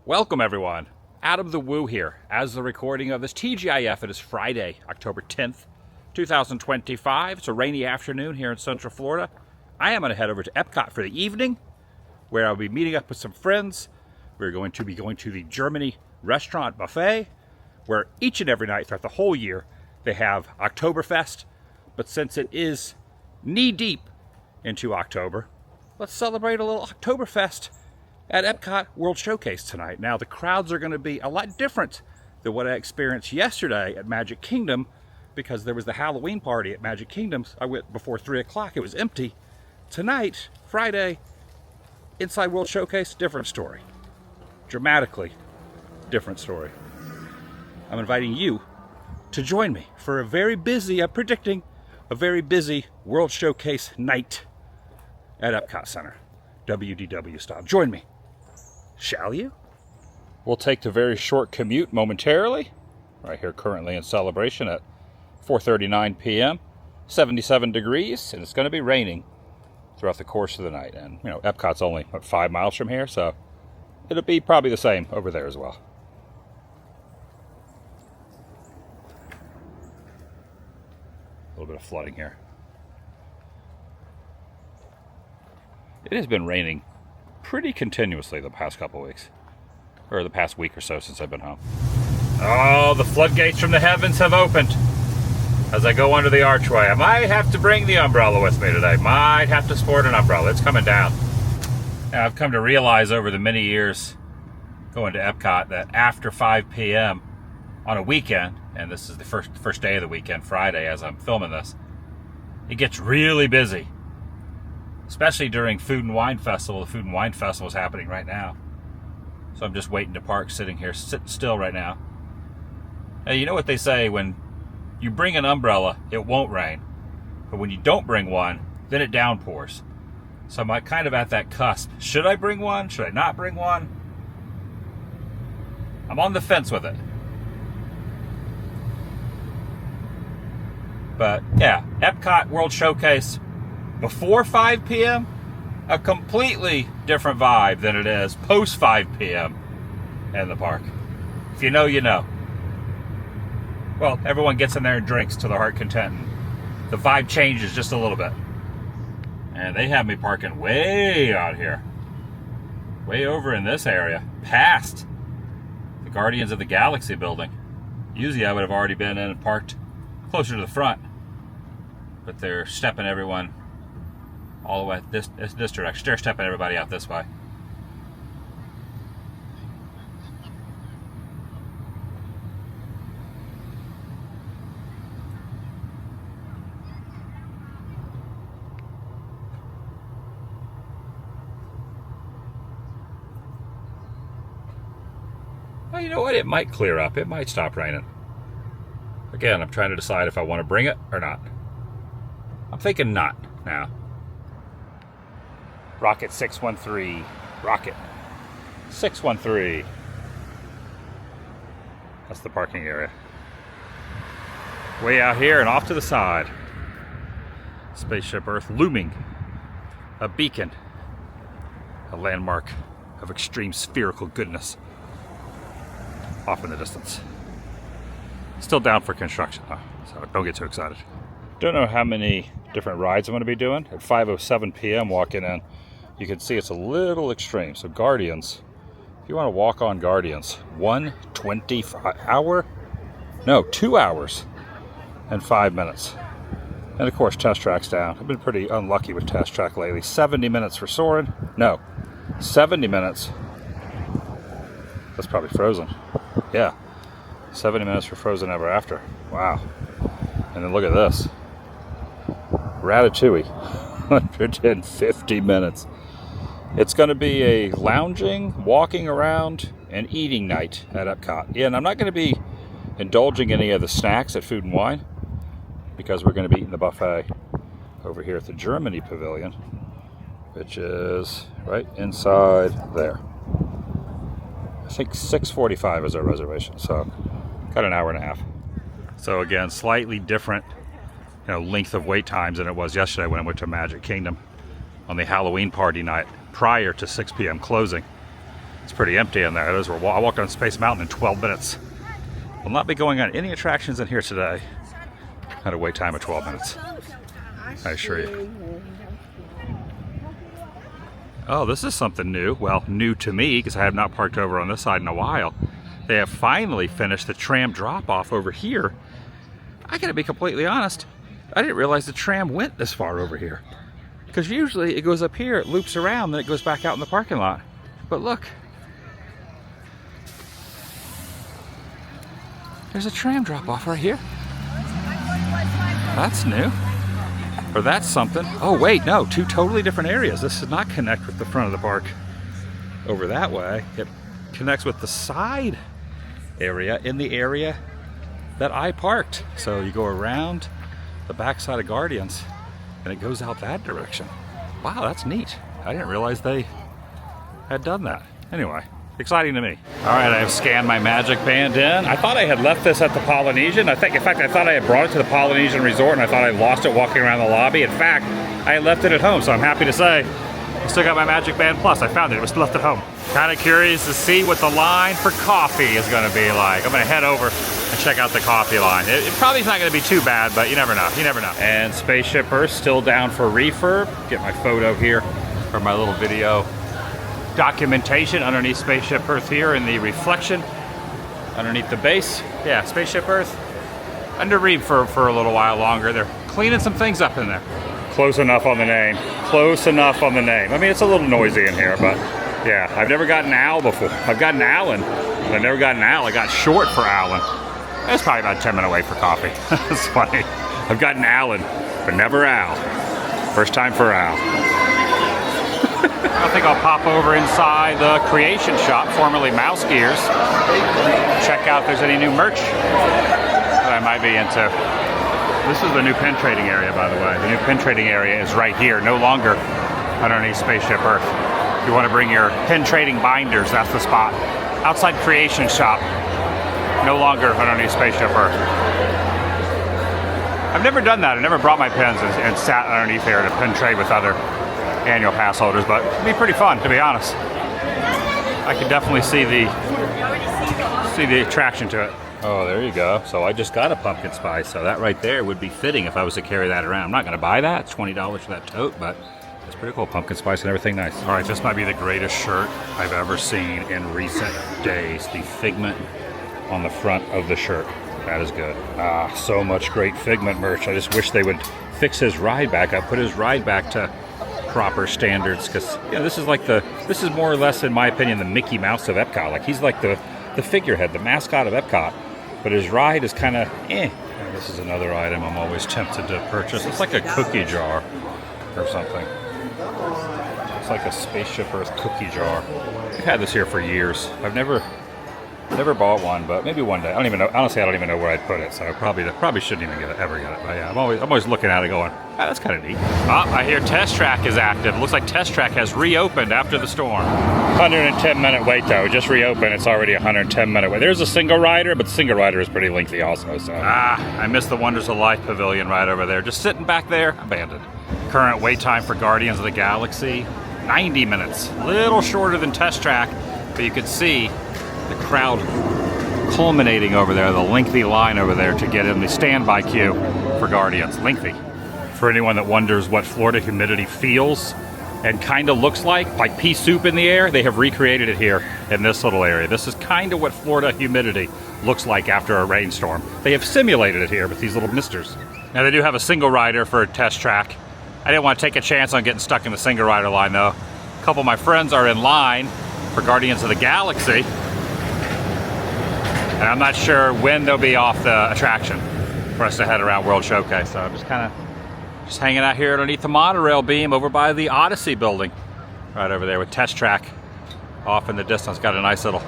Welcome everyone. Adam the Woo here. As the recording of this TGIF, it is Friday, October 10th, 2025. It's a rainy afternoon here in Central Florida. I am going to head over to Epcot for the evening, where I'll be meeting up with some friends. We're going to be going to the Germany restaurant buffet, where each and every night throughout the whole year, they have Oktoberfest. But since it is knee-deep into October, let's celebrate a little Oktoberfest at Epcot World Showcase tonight. Now, the crowds are going to be a lot different than what I experienced yesterday at Magic Kingdom, because there was the Halloween party at Magic Kingdom. I went before 3 o'clock. It was empty. Tonight, Friday, inside World Showcase, different story. Dramatically different story. I'm inviting you to join me for a very busy, I'm predicting, a very busy World Showcase night at Epcot Center. WDW style. Join me. Shall you? We'll take the very short commute momentarily. Right here currently in celebration at 4:39 p.m. 77 degrees, and it's going to be raining throughout the course of the night. And, you know, Epcot's only, 5 miles from here, so it'll be probably the same over there as well. A little bit of flooding here. It has been raining pretty continuously the past couple of weeks, or the past week or so since I've been home. Oh, the floodgates from the heavens have opened as I go under the archway. I might have to bring the umbrella with me today. Might have to sport an umbrella. It's coming down. Now, I've come to realize over the many years going to Epcot that after 5 p.m. on a weekend, and this is the first day of the weekend, Friday, as I'm filming this, it gets really busy. Especially during Food and Wine Festival. The Food and Wine Festival is happening right now. So I'm just waiting to park, sitting still right now. Hey, you know what they say, when you bring an umbrella, it won't rain. But when you don't bring one, then it downpours. So I'm kind of at that cusp. Should I bring one? Should I not bring one? I'm on the fence with it. But yeah, Epcot World Showcase before 5 p.m., a completely different vibe than it is post 5 p.m. in the park. If you know, you know. Well, everyone gets in there and drinks to their heart content, and the vibe changes just a little bit. And they have me parking way out here. Way over in this area, past the Guardians of the Galaxy building. Usually I would have already been in and parked closer to the front. But they're stepping everyone all the way this direction. They're stepping everybody out this way. Well, you know what? It might clear up. It might stop raining. Again, I'm trying to decide if I want to bring it or not. I'm thinking not now. Rocket 613. Rocket 613. That's the parking area. Way out here and off to the side. Spaceship Earth looming. A beacon. A landmark of extreme spherical goodness. Off in the distance. Still down for construction, though, so don't get too excited. Don't know how many different rides I'm going to be doing. At 5:07 p.m. walking in, you can see it's a little extreme. So Guardians, if you want to walk on Guardians, 2 hours and 5 minutes. And of course, Test Track's down. I've been pretty unlucky with Test Track lately. 70 minutes for Soarin. No, 70 minutes. That's probably Frozen. Yeah, 70 minutes for Frozen Ever After. Wow. And then look at this. Ratatouille, 150 minutes. It's going to be a lounging, walking around, and eating night at Epcot. Yeah, and I'm not going to be indulging any of the snacks at Food and Wine, because we're going to be eating the buffet over here at the Germany Pavilion, which is right inside there. I think 6:45 is our reservation, so got an hour and a half. So again, slightly different, length of wait times than it was yesterday when I went to Magic Kingdom on the Halloween party night prior to 6 p.m. closing. It's pretty empty in there. I walked on Space Mountain in 12 minutes. Will not be going on any attractions in here today. Had a wait time of 12 minutes. I assure you. Oh, this is something new. Well, new to me because I have not parked over on this side in a while. They have finally finished the tram drop-off over here. I gotta be completely honest, I didn't realize the tram went this far over here. Because usually it goes up here, it loops around, then it goes back out in the parking lot. But look. There's a tram drop-off right here. That's new. Or that's something. Oh wait, no, two totally different areas. This does not connect with the front of the park over that way. It connects with the side area in the area that I parked. So you go around the backside of Guardians and it goes out that direction. Wow, that's neat. I didn't realize they had done that. Anyway, exciting to me. All right, I have scanned my Magic Band in. I thought I had left this at the Polynesian. In fact, I thought I had brought it to the Polynesian Resort and I thought I lost it walking around the lobby. In fact, I had left it at home, so I'm happy to say I still got my Magic Band Plus. I found it. It was left at home. Kind of curious to see what the line for coffee is going to be like. I'm going to head over and check out the coffee line. It probably is not going to be too bad, but you never know. You never know. And Spaceship Earth still down for refurb. Get my photo here for my little video documentation underneath Spaceship Earth here in the reflection underneath the base. Yeah, Spaceship Earth under refurb for a little while longer. They're cleaning some things up in there. Close enough on the name. Close enough on the name. I mean, it's a little noisy in here, but yeah, I've never gotten Al before. I've gotten Alan, but I've never gotten Al. I got short for Alan. That's probably about a 10-minute wait for coffee. That's funny. I've gotten Alan, but never Al. First time for Al. I think I'll pop over inside the Creation Shop, formerly Mouse Gears. Check out if there's any new merch that I might be into. This is the new pen trading area, by the way. The new pen trading area is right here, no longer underneath Spaceship Earth. If you want to bring your pen trading binders, that's the spot. Outside Creation Shop, no longer underneath Spaceship Earth. I've never done that. I never brought my pens and sat underneath there to pen trade with other annual pass holders, but it'd be pretty fun, to be honest. I can definitely see the attraction to it. Oh, there you go. So I just got a pumpkin spice, so that right there would be fitting if I was to carry that around. I'm not going to buy that. It's $20 for that tote, but it's pretty cool. Pumpkin spice and everything nice. All right, this might be the greatest shirt I've ever seen in recent days. The Figment on the front of the shirt. That is good. Ah, so much great Figment merch. I just wish they would fix his ride back up, put his ride back to proper standards, because this is more or less, in my opinion, the Mickey Mouse of Epcot. Like, he's like the figurehead, the mascot of Epcot, but his ride is kind of eh. And this is another item I'm always tempted to purchase. It's like a cookie jar or something. It's like a Spaceship Earth cookie jar. I've had this here for years. I've never bought one, but maybe one day. I don't even know. Honestly, I don't even know where I'd put it, so I probably shouldn't even ever get it. But yeah, I'm always looking at it going, oh, that's kind of neat. I hear Test Track is active. It looks like Test Track has reopened after the storm. 110-minute wait though. It just reopened. It's already a 110-minute wait. There's a single rider, but the single rider is pretty lengthy also. So I miss the Wonders of Life Pavilion right over there, just sitting back there, abandoned. Current wait time for Guardians of the Galaxy, 90 minutes. Little shorter than Test Track, but you could see the crowd culminating over there, the lengthy line over there to get in the standby queue for Guardians. Lengthy. For anyone that wonders what Florida humidity feels and kind of looks like pea soup in the air, they have recreated it here in this little area. This is kind of what Florida humidity looks like after a rainstorm. They have simulated it here with these little misters. Now they do have a single rider for Test Track. I didn't want to take a chance on getting stuck in the single rider line though. A couple of my friends are in line for Guardians of the Galaxy, and I'm not sure when they'll be off the attraction for us to head around World Showcase. So I'm just hanging out here underneath the monorail beam over by the Odyssey building. Right over there with Test Track off in the distance. Got a nice little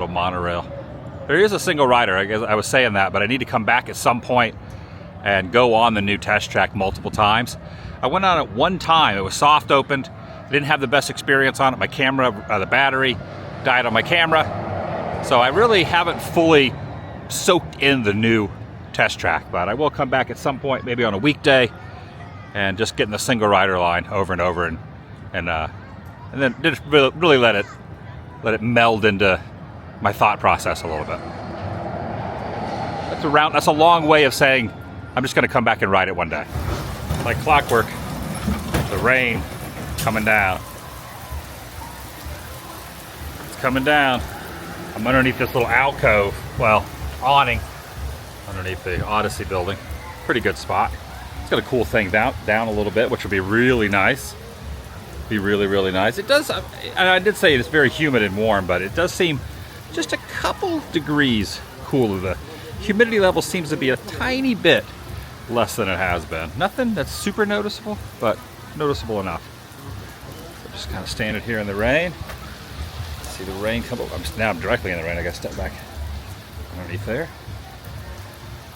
monorail. There is a single rider, I guess I was saying that, but I need to come back at some point and go on the new Test Track multiple times. I went on it one time. It was soft opened. I didn't have the best experience on it. My camera, the battery died on my camera. So I really haven't fully soaked in the new Test Track, but I will come back at some point, maybe on a weekday, and just get in the single rider line over and over and and then just really let it meld into my thought process a little bit. That's a long way of saying I'm just going to come back and ride it one day. Like clockwork, the rain coming down. It's coming down. I'm underneath this little alcove, well, awning, underneath the Odyssey building. Pretty good spot. It's got a cool thing down a little bit, which would be really nice. Be really nice. It does, and I did say it's very humid and warm, but it does seem just a couple degrees cooler. The humidity level seems to be a tiny bit less than it has been. Nothing that's super noticeable, but noticeable enough. So just kind of standing here in the rain. See the rain come up. Now I'm directly in the rain. I gotta step back underneath there.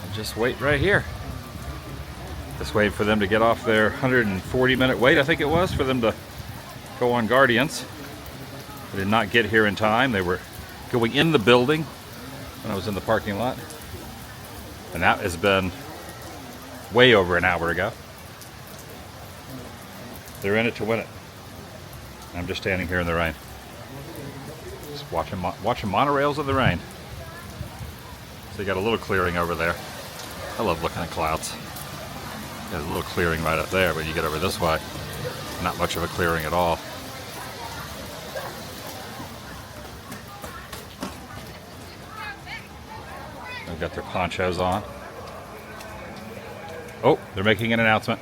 And just wait right here. Just wait for them to get off their 140-minute wait, I think it was, for them to go on Guardians. They did not get here in time. They were going in the building when I was in the parking lot. And that has been way over an hour ago. They're in it to win it. I'm just standing here in the rain. Just watching monorails in the rain. So you got a little clearing over there. I love looking at clouds. There's a little clearing right up there, but you get over this way, not much of a clearing at all. They've got their ponchos on. Oh, they're making an announcement.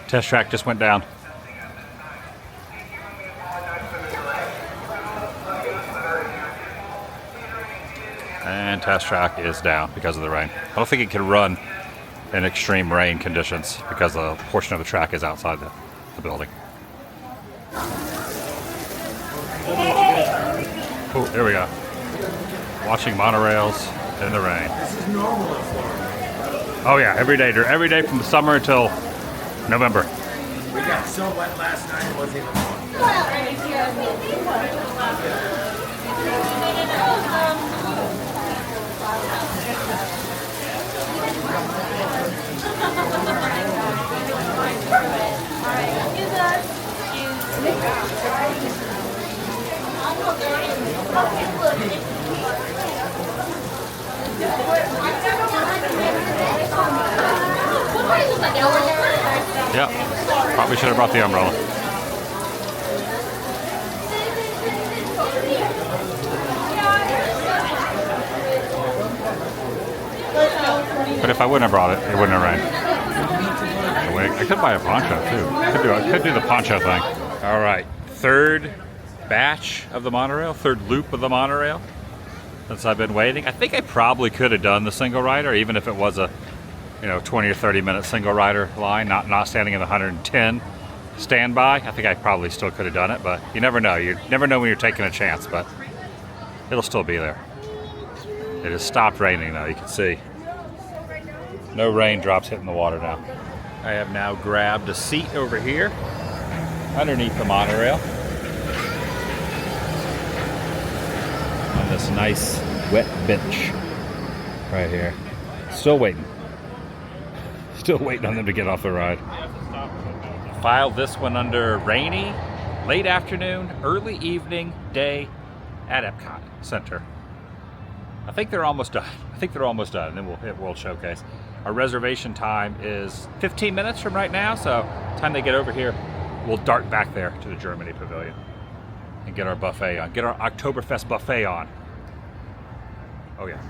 Test track just went down. And test track is down because of the rain. I don't think it can run in extreme rain conditions because a portion of the track is outside the building. Oh, here we go. Watching monorails in the rain. This is normal in Florida. Oh yeah, every day from the summer until November. We got so wet last night, it wasn't even fun. Yeah, probably should have brought the umbrella. But if I wouldn't have brought it, it wouldn't have rained. I could buy a poncho too. I could do the poncho thing. All right, third batch of the monorail, third loop of the monorail since I've been waiting. I think I probably could have done the single rider, even if it was a 20 or 30 minute single rider line, not standing in the 110 standby. I think I probably still could have done it, but you never know. You never know when you're taking a chance, but it'll still be there. It has stopped raining now, you can see. No raindrops hitting the water now. I have now grabbed a seat over here underneath the monorail on this nice wet bench right here. Still waiting. Still waiting on them to get off the ride. Filed this one under rainy, late afternoon, early evening, day at Epcot Center. I think they're almost done. And then we'll hit World Showcase. Our reservation time is 15 minutes from right now, so time they get over here, we'll dart back there to the Germany Pavilion and get our buffet on, get our Oktoberfest buffet on. Oh yeah.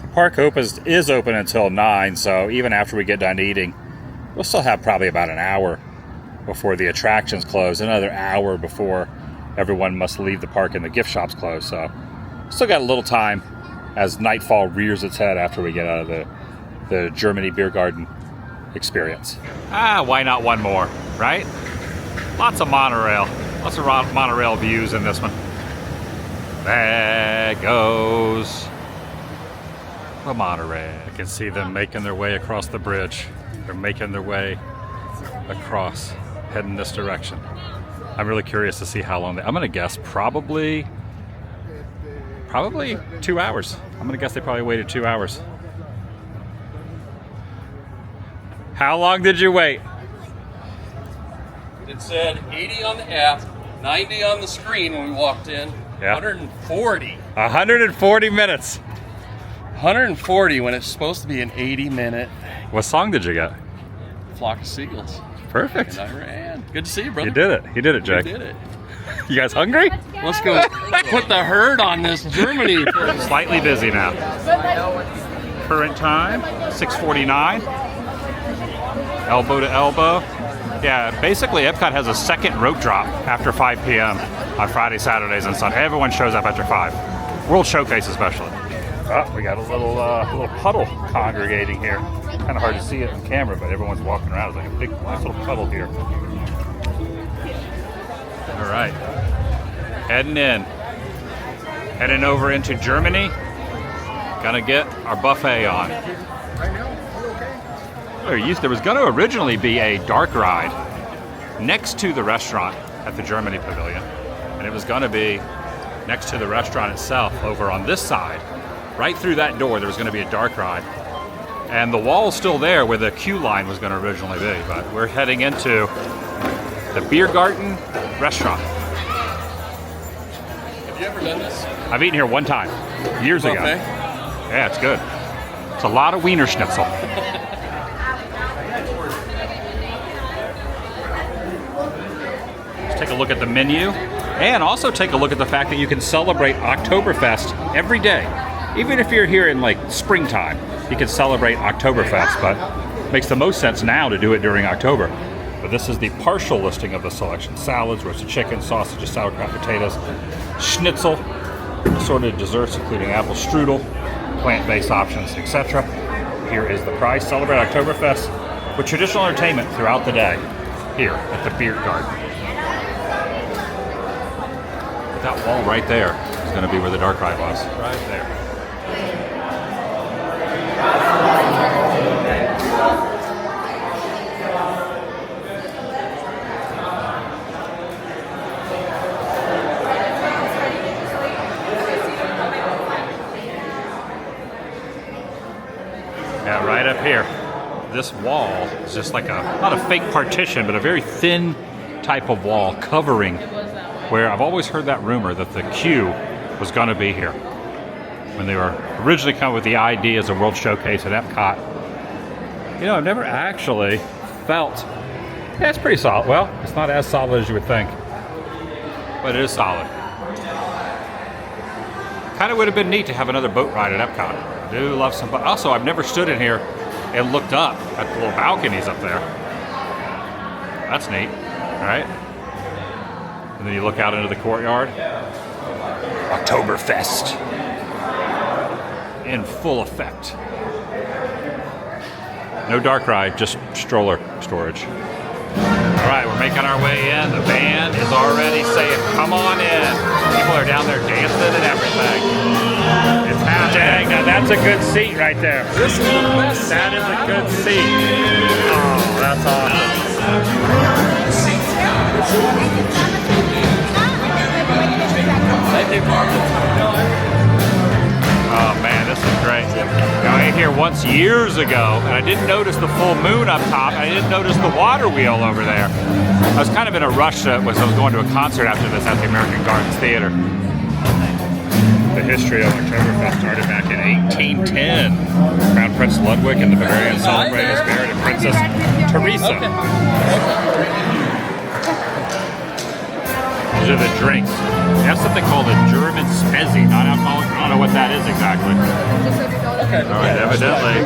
The park is open until 9, so even after we get done eating, we'll still have probably about an hour before the attractions close, another hour before everyone must leave the park and the gift shops close, so still got a little time as nightfall rears its head after we get out of the Germany Biergarten experience. Why not one more, right? Lots of monorail views in this one. There goes the monorail. I can see them making their way across the bridge. They're making their way across, heading this direction. I'm really curious to see how long I'm gonna guess probably 2 hours. I'm gonna guess they probably waited 2 hours. How long did you wait? It said 80 on the app, 90 on the screen when we walked in. Yeah. 140. 140 minutes. 140 when it's supposed to be an 80-minute What song did you get? Flock of Seagulls. Perfect. And I ran. Good to see you, brother. You did it. You did it, Jake. You did it. You guys hungry? Let's go put the herd on this Germany. Slightly busy now. Current time, 6:49. Elbow to elbow. Yeah, basically Epcot has a second rope drop after 5 p.m. on Friday, Saturdays, and Sunday. Everyone shows up after 5. World Showcase especially. Oh, we got a little puddle congregating here. Kind of hard to see it on camera, but everyone's walking around. It's like a big, nice little puddle here. All right, heading in. Heading over into Germany. Gonna get our buffet on. There was going to originally be a dark ride next to the restaurant at the Germany Pavilion, and it was going to be next to the restaurant itself over on this side. Right through that door, there was going to be a dark ride, and the wall's still there where the queue line was going to originally be. But we're heading into the Biergarten restaurant. Have you ever done this? I've eaten here one time, years ago. Yeah, it's good. It's a lot of Wiener Schnitzel. Take a look at the menu, and also take a look at the fact that you can celebrate Oktoberfest every day. Even if you're here in like springtime, you can celebrate Oktoberfest, but it makes the most sense now to do it during October. But this is the partial listing of the selection. Salads, roasted chicken, sausages, sauerkraut, potatoes, schnitzel, assorted desserts including apple strudel, plant-based options, etc. Here is the price. Celebrate Oktoberfest with traditional entertainment throughout the day here at the Biergarten. That wall right there is going to be where the dark ride was. Right there. Yeah, right up here. This wall is just like not a fake partition, but a very thin type of wall covering where I've always heard that rumor that the queue was going to be here. When they were originally coming with the ideas of World Showcase at Epcot. You know, I've never actually felt, yeah, it's pretty solid. Well, it's not as solid as you would think, but it is solid. Kind of would have been neat to have another boat ride at Epcot. I do love some, but also I've never stood in here and looked up at the little balconies up there. That's neat, all right? And then you look out into the courtyard. Oktoberfest in full effect. No dark ride, just stroller storage. All right, we're making our way in. The band is already saying, come on in. People are down there dancing and everything. It's happening. Now that's a good seat right there. This is the best. That is a good seat. Oh, that's awesome. Oh man, this is great. Now, I ate here once years ago, and I didn't notice the full moon up top. I didn't notice the water wheel over there. I was kind of in a rush because I was going to a concert after this at the American Gardens Theater. The history of Oktoberfest started back in 1810. Crown Prince Ludwig and the Bavarians celebrated the spirit of Princess Teresa. These are the drinks. They have something called a German Spezi, non-alcoholic. I don't know what that is exactly. All right, evidently,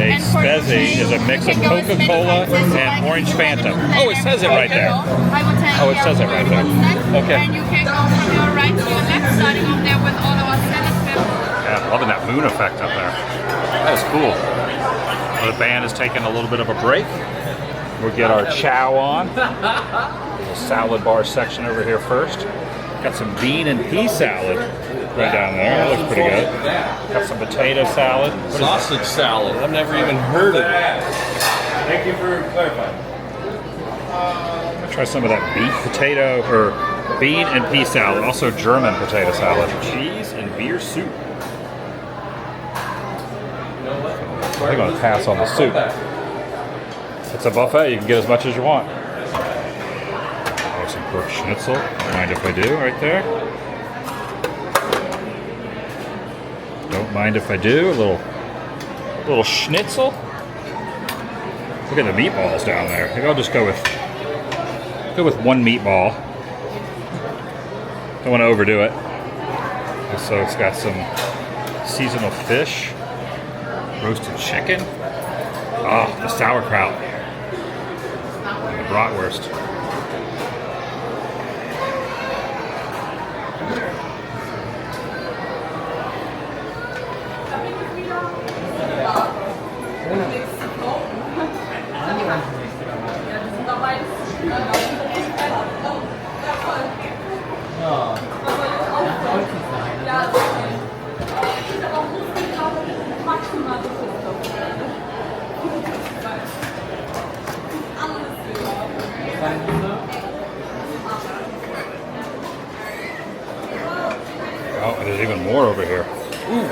a Spezi is a mix of Coca-Cola and orange Fanta. Oh, it says it right there. Oh, it says it right there. Okay. And you can go from your right to your left, starting off there with all our salad peppers. Yeah, loving that moon effect up there. That is cool. Well, the band is taking a little bit of a break. We'll get our chow on. The salad bar section over here first. Got some bean and pea salad right down there. That looks pretty good. Got some potato salad. Sausage salad. I've never even heard of it. Thank you for clarifying. I'm gonna try some of that bean and pea salad. Also German potato salad. Cheese and beer soup. I think I'm gonna pass on the soup. It's a buffet. You can get as much as you want. Some Pork schnitzel. Don't mind if I do, right there. Don't mind if I do. A little schnitzel. Look at the meatballs down there. Maybe I'll just go with one meatball. Don't want to overdo it. So it's got some seasonal fish, roasted chicken. Oh, the sauerkraut. And the bratwurst. Oh, there's even more over here. Ooh.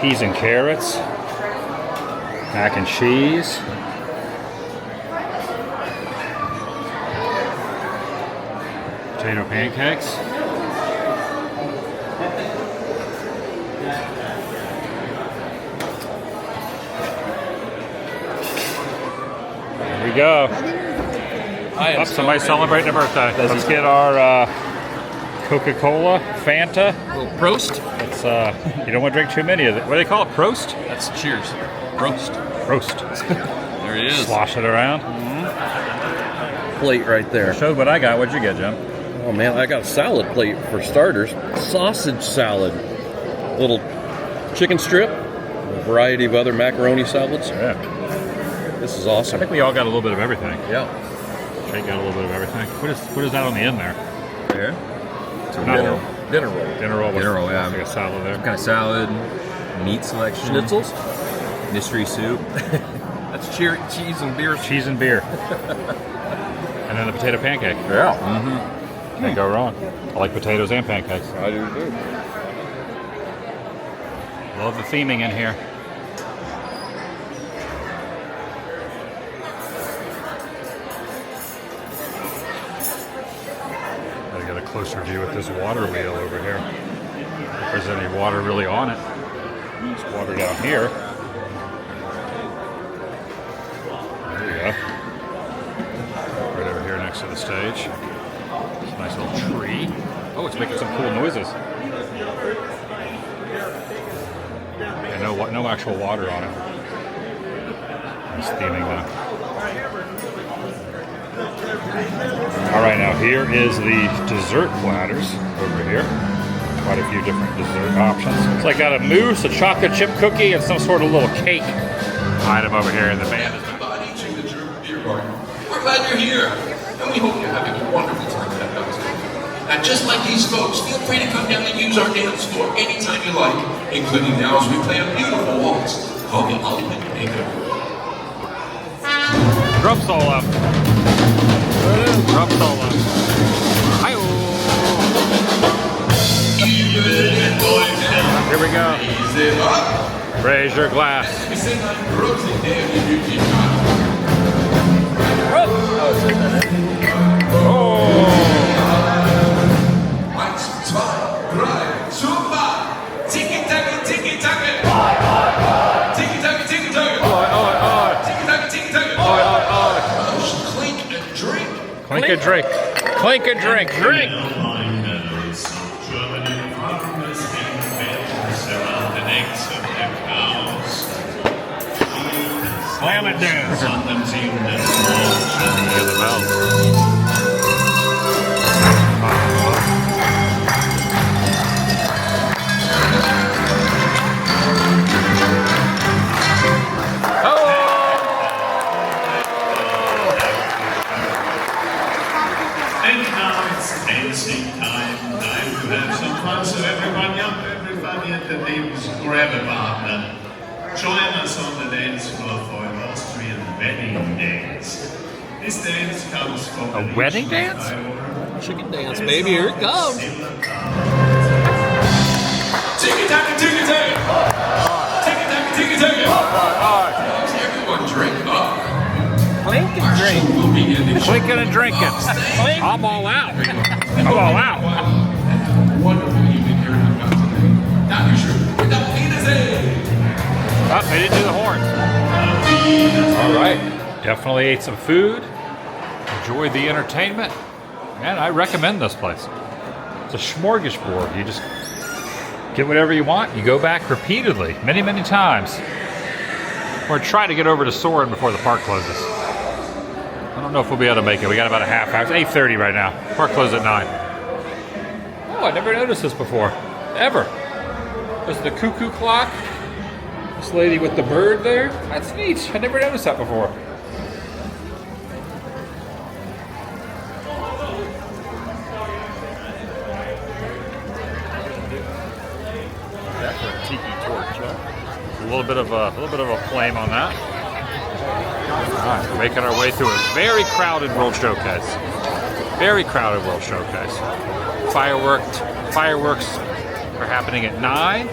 Peas and carrots, mac and cheese. Potato pancakes. There we go. Oh, somebody's celebrating a birthday. Let's get our Coca-Cola, Fanta. A little Prost. It's you don't want to drink too many of it. What do they call it? Prost? That's cheers. Prost. Prost. There it is. Slosh it around. Plate right there. Showed what I got. What'd you get, Jim? Oh man, I got a salad plate for starters. Sausage salad. Little chicken strip. A variety of other macaroni salads. Yeah. This is I awesome. think we all got a little bit of everything. Yeah. Shake got a little bit of everything. What is that on the end there? There. Not Dinner roll. Dinner roll. Dinner roll, yeah. Like a salad there. Kind of salad, meat selection. Schnitzels? Mystery soup. That's cheese and beer. Cheese and beer. And then the potato pancake. Yeah. Can't go wrong. I like potatoes and pancakes. I do too. Love the theming in here. Gotta get a closer view with this water wheel over here. If there's any water really on it. There's water down here. There we go. Right over here next to the stage. It's a nice little tree. Oh, it's making some cool noises. And no actual water on it. Nice theming though. All right, now here is the dessert platters over here. Quite a few different dessert options. It's like got a mousse, a chocolate chip cookie, and some sort of little cake item over here in the band. Everybody to the German Biergarten. We're glad you're here, and we hope you're having a wonderful time at Epcot. Now, just like these folks, feel free to come down and use our dance floor anytime you like, including now as we play a beautiful waltz called the Ultimate Makeover. Drum solo. Drum solo. Hi-oh. Here we go. Raise it up. Raise your glass. We sing like Rosie Day in your Eins, zwei, drei, super! Tiki-taka, tiki-taka! Tiki-taka, tiki-taka! Tiki-taka, tiki-taka! Clink and drink! Clink and drink. Clink and drink. Drink. Slam it down. Hear the bells. And now it's dancing time to have some fun. So everybody at the tables, grab a partner. Join us on the dance floor for an Austrian wedding dance. This dance comes from A wedding dance? Chicken dance, baby. Here it comes. Tiki-taka, tiki-taka! Tiki-taka, tiki-taka! Everyone drink up! Clink and drink. Will be ending Clinking and drinking. I'm all out. I'm all out. wonderful evening here in Epcot today. Now you sure with the penis Oh, they didn't do the horn. All right. Definitely ate some food. Enjoyed the entertainment. Man, I recommend this place. It's a smorgasbord. You just get whatever you want. You go back repeatedly, many, many times. Or try to get over to Soarin before the park closes. I don't know if we'll be able to make it. We got about a half hour. It's 8:30 right now. Park closes at 9. Oh, I never noticed this before. Ever. There's the cuckoo clock. This lady with the bird there. That's neat. I never noticed that before. That for a tiki torch, huh? A little bit of a flame on that. All right, we're making our way through a very crowded World Showcase. Very crowded World Showcase. Fireworks are happening at 9.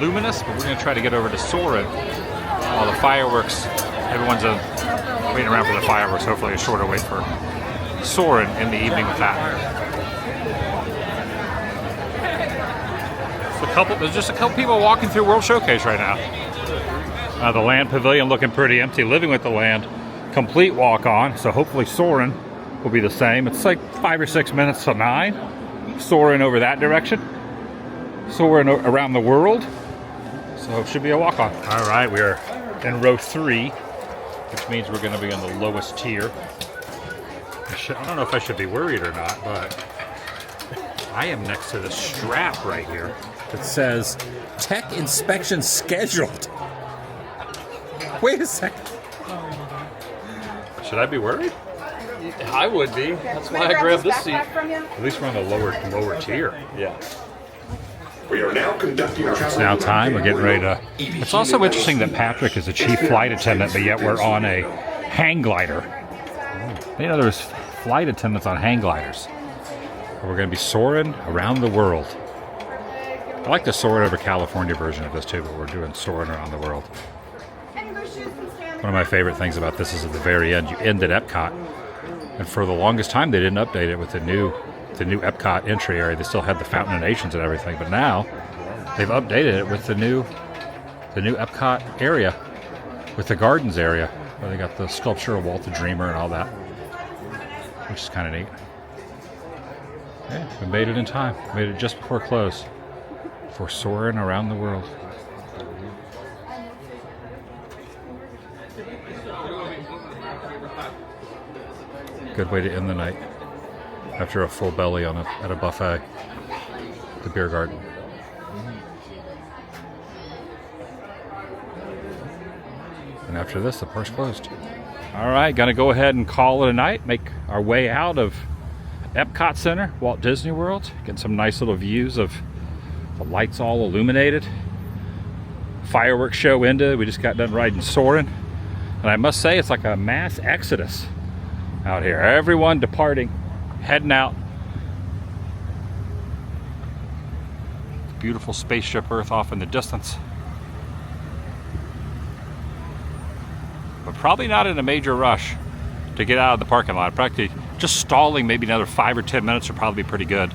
Luminous, but we're going to try to get over to Soarin while the fireworks. Everyone's waiting around for the fireworks. Hopefully, a shorter wait for Soarin in the evening with that. There's just a couple people walking through World Showcase right now. The Land Pavilion looking pretty empty. Living with the Land, complete walk on. So hopefully Soarin will be the same. It's like 5 or 6 minutes to 9. Soarin over that direction. Soarin around the world. So it should be a walk on. All right, we are in row 3, which means we're going to be on the lowest tier. I don't know if I should be worried or not, but I am next to the strap right here that says Tech Inspection Scheduled. Wait a second. Should I be worried? I would be. That's why I grabbed this seat. At least we're on the lower tier. Yeah. We are now conducting our It's now time. We're getting ready to. It's also interesting that Patrick is a chief flight attendant, but yet we're on a hang glider. You know, there's flight attendants on hang gliders. We're going to be soaring around the world. I like the Soarin over California version of this too, but we're doing Soarin around the world. One of my favorite things about this is at the very end, you end at Epcot. And for the longest time, they didn't update it with the new Epcot entry area. They still had the Fountain of Nations and everything, but now they've updated it with the new Epcot area, with the gardens area, where they got the sculpture of Walt the Dreamer and all that, which is kind of neat. Yeah, we made it in time. We made it just before close for Soarin around the world. Good way to end the night after a full belly at a buffet, the Biergarten. And after this, the park's closed. All right, gonna go ahead and call it a night. Make our way out of Epcot Center, Walt Disney World. Get some nice little views of the lights all illuminated. Fireworks show ended. We just got done riding Soarin'. And I must say, it's like a mass exodus out here. Everyone departing, heading out. Beautiful spaceship Earth off in the distance. But probably not in a major rush to get out of the parking lot. Practically just stalling maybe another 5 or 10 minutes would probably be pretty good.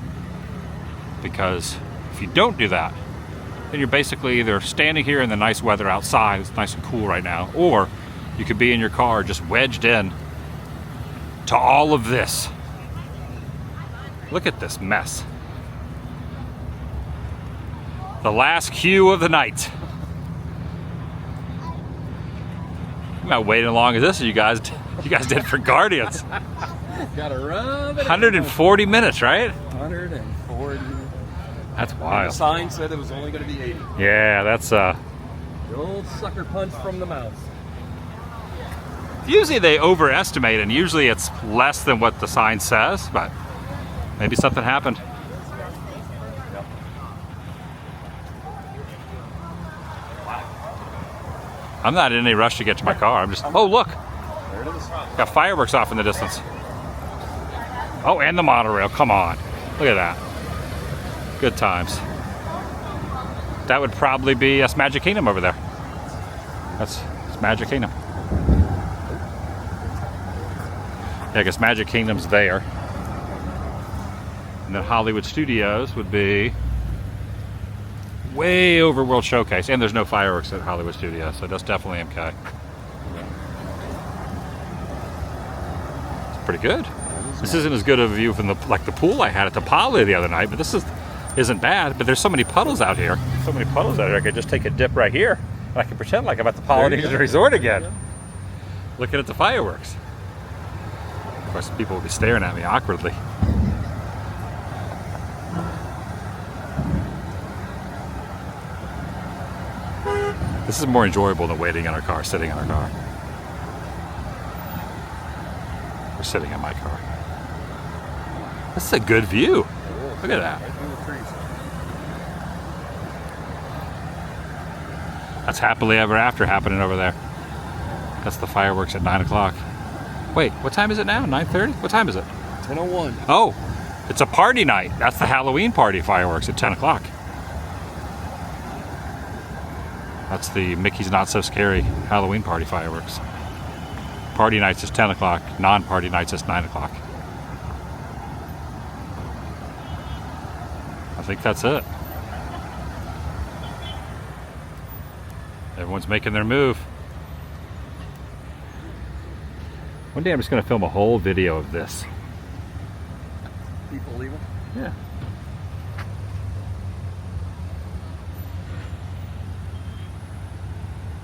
Because if you don't do that, then you're basically either standing here in the nice weather outside, it's nice and cool right now, or you could be in your car just wedged in to all of this. Look at this mess. The last queue of the night. I'm not waiting as long as this as you guys did for Guardians. Gotta run. 140 minutes, right? 140. That's The wild. sign said it was only going to be 80. Yeah, that's The old sucker punch from the mouth. usually they overestimate, and usually it's less than what the sign says, but maybe something happened. I'm not in any rush to get to my car. I'm just, oh look, There it is. got fireworks off in the distance. Oh, and the monorail, come on. Look at that. Good times. That would probably be that's Magic Kingdom over there. That's Magic Kingdom. Yeah, I guess Magic Kingdom's there. And then Hollywood Studios would be way over World Showcase. And there's no fireworks at Hollywood Studios, so that's definitely MK. It's pretty good. This isn't as good of a view from the pool I had at the Poly the other night, but this isn't bad. But there's so many puddles out here. So many puddles out here. I could just take a dip right here, and I can pretend like I'm at the Polynesian Resort again, looking at the fireworks. Of course, people will be staring at me awkwardly. This is more enjoyable than waiting in our car, sitting in our car. Or sitting in my car. This is a good view. Look at that. That's happily ever after happening over there. That's the fireworks at 9 o'clock. Wait, what time is it now? 9:30? What time is it? 10:01. Oh, it's a party night. That's the Halloween party fireworks at 10 o'clock. That's the Mickey's Not So Scary Halloween party fireworks. Party nights is 10 o'clock. Non-party nights is 9 o'clock. I think that's it. Everyone's making their move. One day I'm just going to film a whole video of this. People leaving? Yeah.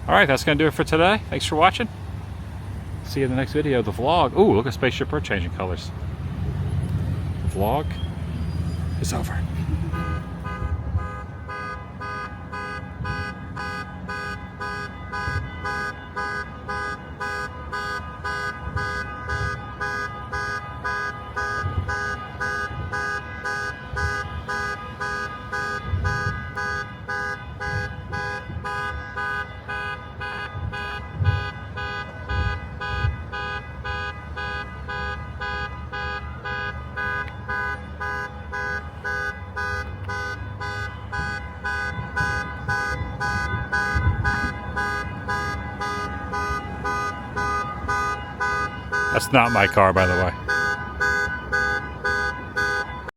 Alright, that's going to do it for today. Thanks for watching. See you in the next video, the vlog. Ooh, look at Spaceship Earth changing colors. The vlog is over. That's not my car, by the way.